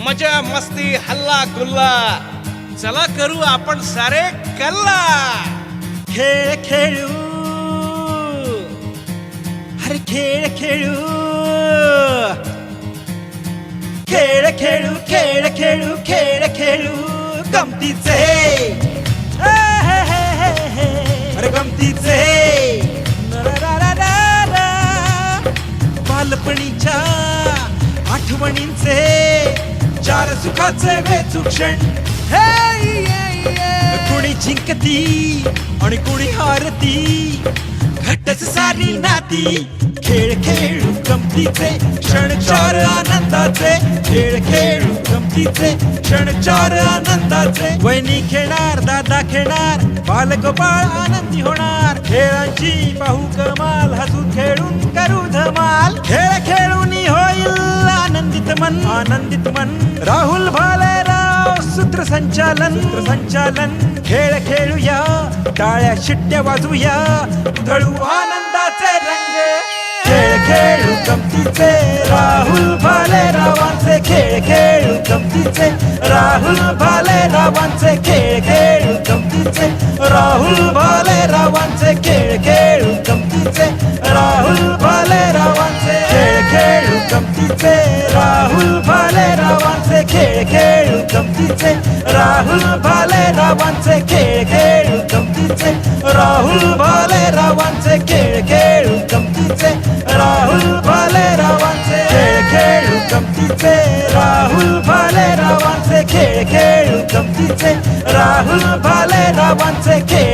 मजा मस्ती हल्ला गुल्ला, चला करू आपण सारे कल्ला. खेळ खेळू, अरे खेळ खेळू, खेळ खेळू, खेळ खेळू, खेळ खेळू गमतीचे, अरे गमतीचे. बालपणीच्या आठवणींचे चार सुखाचे वेचू क्षण. कुणी जिंकती आणि कुणी हारती, घटच सारी नाती. खेळ खेळू गमतीचे क्षण चार आनंदाचे, खेळ खेळू गमतीचे क्षण चार आनंदाचे. वहिनी खेळणार, दादा खेळणार, बालगोपाळ आनंदी होणार. खेळांची पाहू कमाल, हसू खेळून करू धमाल. खेळ खेळून होईल आनंदित मन, आनंदित मन. राहुल भालेराव सूत्रसंचालन, सूत्रसंचालन. खेळ खेळूया, टाळ्या शिट्ट्या वाजूया, उधळू आनंदाचे रंग. खेळ खेळू गमतीचे राहुल भालेरावांचे, खेळ खेळू गमतीचे राहुल भालेरावांचे. खेळ खेळू गमतीचे राहुल भालेरावांचे, खेळ खेळू गमतीचे राहुल भालेरावांचे. खेळ खेळू गमतीचे राहुल भालेरावांचे, खेळ खेळू गमतीचे राहुल भालेरावांचे. खेळ खेळू गमतीचे राहुल भालेरावांचे, खेळ खेळू गमतीचे राहुल भालेरावांचे. खेळ खेळू गमतीचे राहुल भालेरावांचे, खेळ खेळू गमतीचे राहुल भालेरावांचे. खेळ